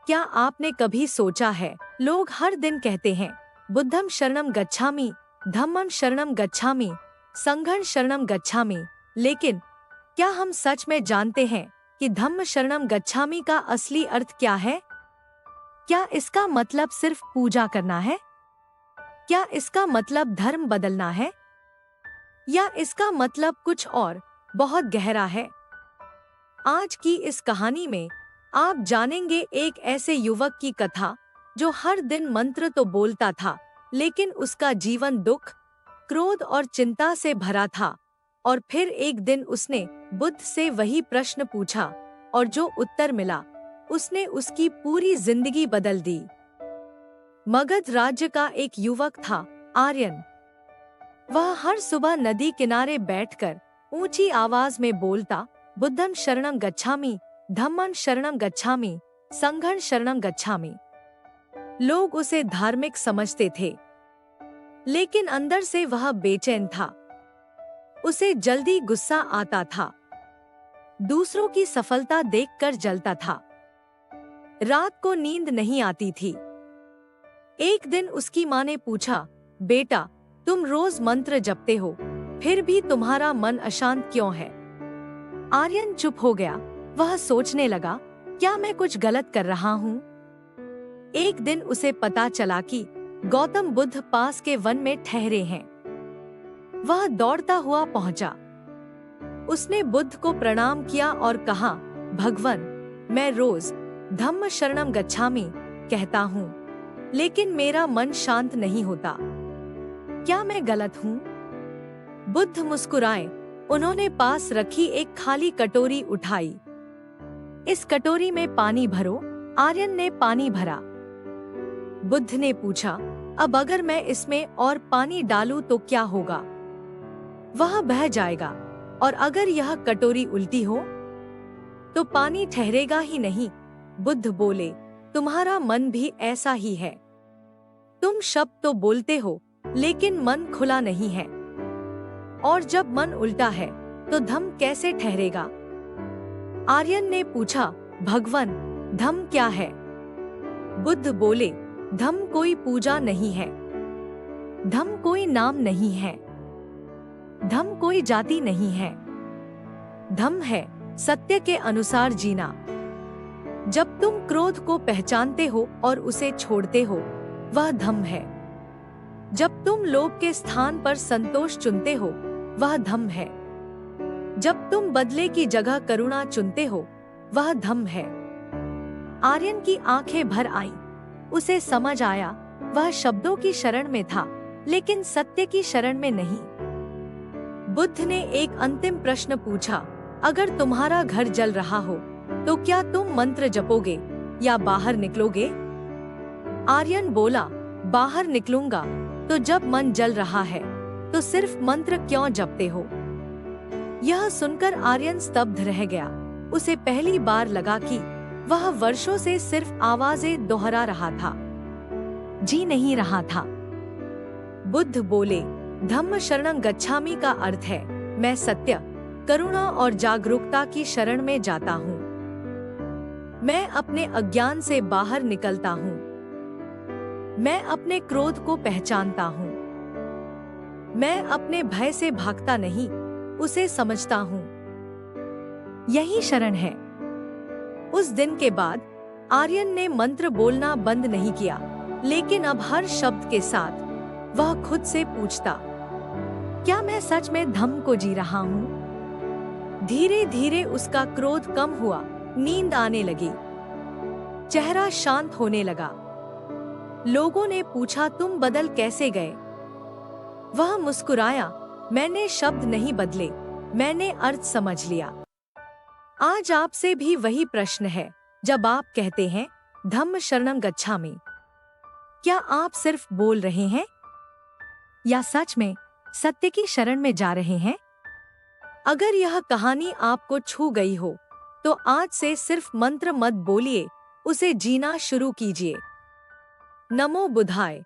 क्या आपने कभी सोचा है, लोग हर दिन कहते हैं बुद्धम शरणम गच्छामि, धम्मम शरणम गच्छामि, संघं शरणम गच्छामि, लेकिन क्या हम सच में जानते हैं कि धम्म शरणम गच्छामि का असली अर्थ क्या है? क्या इसका मतलब सिर्फ पूजा करना है? क्या इसका मतलब धर्म बदलना है? या इसका मतलब कुछ और बहुत गहरा है? आज की इस कहानी में आप जानेंगे एक ऐसे युवक की कथा जो हर दिन मंत्र तो बोलता था, लेकिन उसका जीवन दुख, क्रोध और चिंता से भरा था। और फिर एक दिन उसने बुद्ध से वही प्रश्न पूछा और जो उत्तर मिला उसने उसकी पूरी जिंदगी बदल दी। मगध राज्य का एक युवक था, आर्यन। वह हर सुबह नदी किनारे बैठकर ऊंची आवाज में बोलता, बुद्धं शरणं गच्छामि, धम्मं शरणं गच्छामि, संघं शरणं गच्छामि। लोग उसे धार्मिक समझते थे, लेकिन अंदर से वह बेचैन था। उसे जल्दी गुस्सा आता था, दूसरों की सफलता देखकर जलता था, रात को नींद नहीं आती थी। एक दिन उसकी माँ ने पूछा, बेटा, तुम रोज मंत्र जपते हो, फिर भी तुम्हारा मन अशांत क्यों है? आर्यन चुप हो गया। वह सोचने लगा, क्या मैं कुछ गलत कर रहा हूँ? एक दिन उसे पता चला कि गौतम बुद्ध पास के वन में ठहरे हैं। वह दौड़ता हुआ पहुंचा। उसने बुद्ध को प्रणाम किया और कहा, भगवान, मैं रोज धम्म शरणम गच्छामि कहता हूँ, लेकिन मेरा मन शांत नहीं होता। क्या मैं गलत हूँ? बुद्ध मुस्कुराए। उन्होंने पास रखी एक खाली कटोरी उठाई। इस कटोरी में पानी भरो। आर्यन ने पानी भरा। बुद्ध ने पूछा, अब अगर मैं इसमें और पानी डालूं तो क्या होगा? वह बह जाएगा। और अगर यह कटोरी उल्टी हो तो पानी ठहरेगा ही नहीं। बुद्ध बोले, तुम्हारा मन भी ऐसा ही है। तुम शब्द तो बोलते हो, लेकिन मन खुला नहीं है। और जब मन उल्टा है तो धम्म कैसे ठहरेगा? आर्यन ने पूछा, भगवान, धम्म क्या है? बुद्ध बोले, धम्म कोई पूजा नहीं है, धम्म कोई नाम नहीं है, धम्म कोई जाति नहीं है। धम्म है सत्य के अनुसार जीना। जब तुम क्रोध को पहचानते हो और उसे छोड़ते हो, वह धम्म है। जब तुम लोभ के स्थान पर संतोष चुनते हो, वह धम्म है। जब तुम बदले की जगह करुणा चुनते हो, वह धम्म है। आर्यन की आंखें भर आईं। उसे समझ आया, वह शब्दों की शरण में था, लेकिन सत्य की शरण में नहीं। बुद्ध ने एक अंतिम प्रश्न पूछा, अगर तुम्हारा घर जल रहा हो तो क्या तुम मंत्र जपोगे या बाहर निकलोगे? आर्यन बोला, बाहर निकलूंगा। तो जब मन जल रहा है तो सिर्फ मंत्र क्यों जपते हो? यह सुनकर आर्यन स्तब्ध रह गया। उसे पहली बार लगा कि वह वर्षों से सिर्फ आवाजें दोहरा रहा था, जी नहीं रहा था। बुद्ध बोले, धम्म शरणं गच्छामि का अर्थ है, मैं सत्य, करुणा और जागरूकता की शरण में जाता हूँ। मैं अपने अज्ञान से बाहर निकलता हूँ। मैं अपने क्रोध को पहचानता हूँ। मैं अपने भय से भागता नहीं, उसे समझता हूँ। यही शरण है। उस दिन के बाद आर्यन ने मंत्र बोलना बंद नहीं किया, लेकिन अब हर शब्द के साथ वह खुद से पूछता, क्या मैं सच में धम्म को जी रहा हूँ? धीरे धीरे उसका क्रोध कम हुआ, नींद आने लगी, चेहरा शांत होने लगा। लोगों ने पूछा, तुम बदल कैसे गए? वह मुस्कुराया, मैंने शब्द नहीं बदले, मैंने अर्थ समझ लिया। आज आपसे भी वही प्रश्न है। जब आप कहते हैं धम्म शरणं गच्छामि, क्या आप सिर्फ बोल रहे हैं या सच में सत्य की शरण में जा रहे हैं? अगर यह कहानी आपको छू गई हो तो आज से सिर्फ मंत्र मत बोलिए, उसे जीना शुरू कीजिए। नमो बुद्धाय।